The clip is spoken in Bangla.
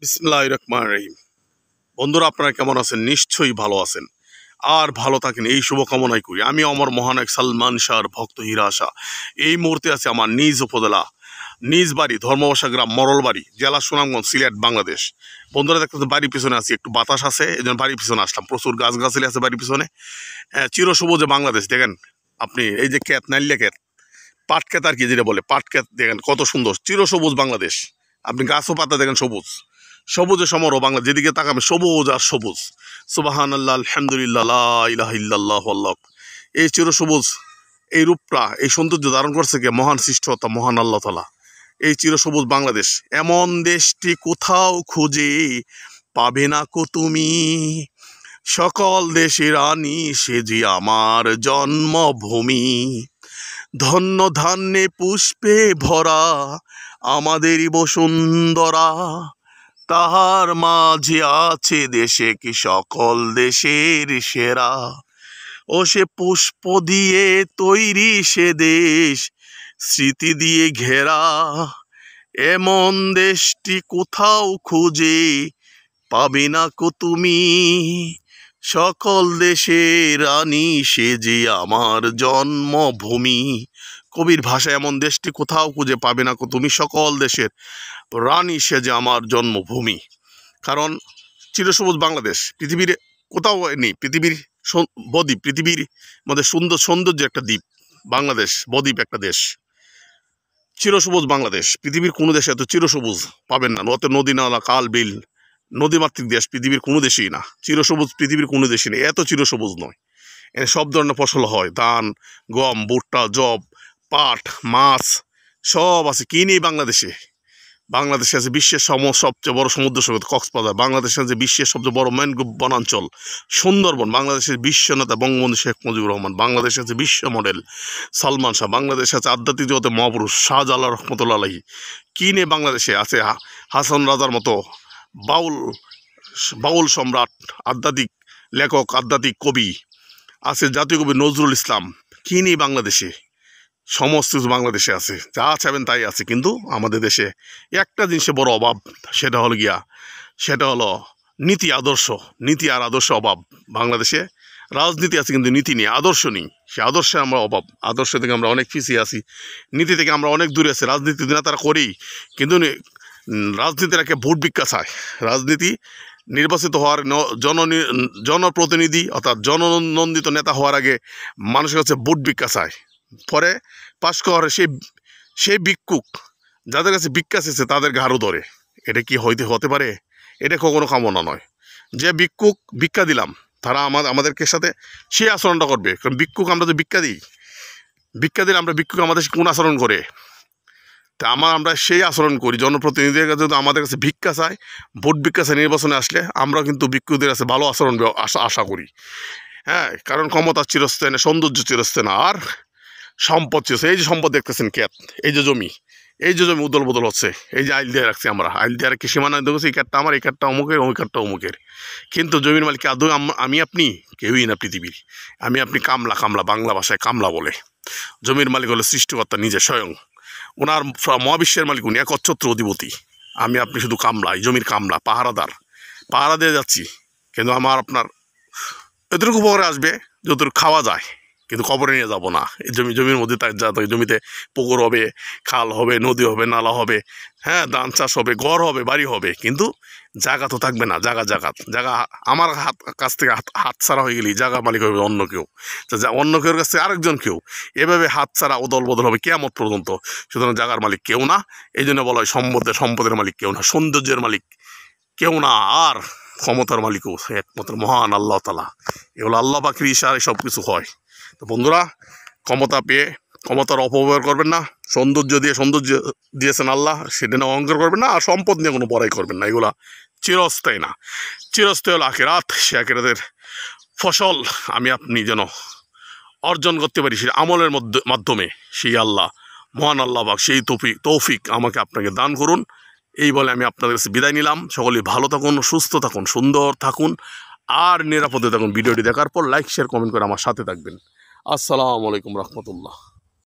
বিসমিল্লাহির রহমানির রহিম। বন্ধুরা, আপনারা কেমন আছেন? নিশ্চয়ই ভালো আছেন আর ভালো থাকেন এই শুভকামনাই করি। আমি আমার মহানায়ক সালমান শাহর ভক্ত হীরা শাহ এই মুহূর্তে আছে আমার নিজ উপজেলা, নিজ বাড়ি ধর্মবাসা গ্রাম, মরলবাড়ি, জেলা সুনামগঞ্জ, সিলেট, বাংলাদেশ। বন্ধুরা দেখতে বাড়ির পিছনে আছি, একটু বাতাস আছে, এই জন্য বাড়ির পিছনে আসলাম। প্রচুর গাছগাছালি আছে বাড়ির পিছনে। চিরসবুজে বাংলাদেশ দেখেন আপনি, এই যে ক্ষেত, নাইলে ক্ষেত, পাট ক্ষেত আর কি যেটা বলে, পাট ক্ষেত দেখেন কত সুন্দর, চিরসবুজ বাংলাদেশ। আপনি গাছও পাতা দেখেন সবুজ, সবুজে সমারোহ বাংলা, যেদিকে তাকাবে সবুজ আর সবুজ। সুবহানাল্লাহ, আলহামদুলিল্লাহ, লা ইলাহা ইল্লাল্লাহু আল্লাহ। এই চিরসবুজ, এই রূপটা, এই সৌন্দর্য ধারণ করছে কে? মহান সৃষ্টিকর্তা, মহান আল্লাহ তাআলা। এই চিরসবুজ বাংলাদেশ, এমন দেশটি কোথাও খুঁজে পাবে না কো তুমি। সকল দেশের রানী সে যে আমার জন্মভূমি। ধন্য ধান্যে পুষ্পে ভরা আমাদেরই বসুন্ধরা। তাহার মাঝে আছে দেশে কি সকল দেশের সেরা। ও সে পুষ্প দিয়ে তৈরি সে দেশ, স্মৃতি দিয়ে ঘেরা। এমন দেশটি কোথাও খুঁজে পাবে না কো তুমি। সকল দেশের রানী সে যে আমার জন্মভূমি। কবির ভাষায় এমন দেশটি কোথাও খুঁজে পাবে না কো তুমি, সকল দেশের রানী সে যে আমার জন্মভূমি। কারণ চিরসবুজ বাংলাদেশ পৃথিবীর কোথাও নেই। পৃথিবীর বদ্বীপ, পৃথিবীর মধ্যে সৌন্দর্য একটা দ্বীপ বাংলাদেশ, বদ্বীপ একটা দেশ। চিরসবুজ বাংলাদেশ, পৃথিবীর কোনো দেশে এত চিরসবুজ পাবেন না। অত নদী নালা, কাল বিল, নদীমাতৃক দেশ পৃথিবীর কোনো দেশেই না। চিরসবুজ পৃথিবীর কোনো দেশই নেই, এত চিরসবুজ নয়। সব ধরনের ফসল হয়, ধান, গম, ভুট্টা, জব, পাট, মাছ সব আছে। কি নেই বাংলাদেশে? বাংলাদেশে আছে বিশ্বের সবচেয়ে বড় সমুদ্র সৈকত কক্সবাজার। বাংলাদেশে আছে বিশ্বের সবচেয়ে বড় ম্যানগ্রোভ বনাঞ্চল সুন্দরবন। বাংলাদেশের বিশ্ব নেতা বঙ্গবন্ধু শেখ মুজিবুর রহমান। বাংলাদেশে আছে বিশ্ব মডেল সালমান শাহ। বাংলাদেশে আছে আধ্যাত্মিক জগতে মহাপুরুষ শাহজালাল রহমতুল্লাহ আলাইহি। কি নেই বাংলাদেশে? আছে হাসান রাজার মতো বাউল সম্রাট, আধ্যাত্মিক লেখক, আধ্যাত্মিক কবি। আছে জাতীয় কবি নজরুল ইসলাম। কি নেই বাংলাদেশে? সমস্ত কিছু বাংলাদেশে আছে, যা চাইবেন তাই আছে। কিন্তু আমাদের দেশে একটা জিনিসের বড় অভাব, সেটা হলো নীতি আদর্শ। নীতি আর আদর্শ অভাব বাংলাদেশে। রাজনীতি আছে কিন্তু নীতি নেই, আদর্শ নেই। সে আদর্শে আমরা অভাব, আদর্শ থেকে আমরা অনেক পিছিয়ে আছি, নীতি থেকে আমরা অনেক দূরে আছি। রাজনীতি দিনা তারা করি, কিন্তু রাজনীতিটাকে ভোট ভিক্ষা চায়। রাজনীতি নির্বাচিত হওয়ার জনপ্রতিনিধি অর্থাৎ জননন্দিত নেতা হওয়ার আগে মানুষের কাছে ভোট ভিক্ষা চায়। পরে পাশ করার সেই ভিক্ষুক যাদের কাছে ভিক্ষা চেয়েছে তাদের ঘাড়ও ধরে। এটা কি হতে পারে? এটা কখনো কামনা নয়। যে ভিক্ষুক ভিক্ষা দিলাম, তারা আমাদেরকে সাথে সেই আচরণটা করবে। কারণ ভিক্ষুক, আমরা যে ভিক্ষা দিলে আমরা ভিক্ষুক আমাদের কোন আচরণ করে? তা আমরা সেই আচরণ করি। জনপ্রতিনিধিদের কাছে যদি আমাদের কাছে ভিক্ষা চায়, ভোট ভিক্ষা চায়, নির্বাচনে আসলে আমরা কিন্তু ভিক্ষুকদের কাছে ভালো আচরণ আশা করি। হ্যাঁ, কারণ ক্ষমতা চিরস্থায়ী না, সৌন্দর্য চিরস্থায়ী না, আর সম্পদ চিরস্থায়ী। এই যে সম্পদ দেখতেছেন, ক্ষেত, এই যে জমি উদল বদল হচ্ছে। এই যে আইল দিয়ে রাখছি আমরা, আইল দিয়ে রাখি সীমানা দেখছি, এই কাঠটা আমার, এই কাঠটা অমুকের, ওই কাঠটা অমুকের। কিন্তু জমির মালিক আদৌ আমি আপনি কেউই না পৃথিবীর। আমি আপনি কামলা, বাংলা ভাষায় কামলা বলে। জমির মালিক হলো সৃষ্টিকর্তা নিজে স্বয়ং। ওনার মহাবিশ্বের মালিক উনি, একচ্ছত্র অধিপতি। আমি আপনি শুধু কামলা, এই জমির কামলা, পাহারা দিয়ে যাচ্ছি। কিন্তু আপনার এতটুকু উপকারে আসবে যতটুকু খাওয়া যায়, কিন্তু কবরে নিয়ে যাব না। এই জমির মধ্যে জমিতে পুকুর হবে, খাল হবে, নদী হবে, নালা হবে, হ্যাঁ, ধান চাষ হবে, ঘর হবে, বাড়ি হবে, কিন্তু জায়গা তো থাকবে না। জায়গা আমার কাছ থেকে হাত ছাড়া হয়ে গেলেই জায়গা মালিক হবে অন্য কেউ, অন্য কেউর কাছ থেকে আরেকজন কেউ। এভাবে হাত ছাড়া ওদল বদল হবে কিয়ামত পর্যন্ত। সুতরাং জায়গার মালিক কেউ না। এই জন্য বলা হয় সম্পদের মালিক কেউ না, সৌন্দর্যের মালিক কেউ না, আর ক্ষমতার মালিকও একমাত্র মহান আল্লাহ তাআলা। এগুলো আল্লাহ পাকের ইশারায় সব কিছু হয়। তো বন্ধুরা, ক্ষমতা পেয়ে ক্ষমতার অপব্যবহার করবেন না। সৌন্দর্য দিয়েছেন আল্লাহ, সেটা নিয়ে অহংকার করবেন না, আর সম্পদ নিয়ে কোনো বড়াই করবেন না। এগুলা চিরস্থায়ী না। চিরস্থায়ী হলো আখিরাত। সে আখিরাতের ফসল আমি আপনি যেন অর্জন করতে পারি সেই আমলের মাধ্যমে, সেই আল্লাহ, মহান আল্লাহ পাক সেই তৌফিক আমাকে আপনাকে দান করুন। এই বলে আমি আপনাদের কাছে বিদায় নিলাম। সকলেই ভালো থাকুন, সুস্থ থাকুন, সুন্দর থাকুন, আর নিরাপদে থাকুন। ভিডিওটি দেখার পর লাইক, শেয়ার, কমেন্ট করে আমার সাথে থাকবেন। আসসালামু আলাইকুম রহমতুল্লাহ।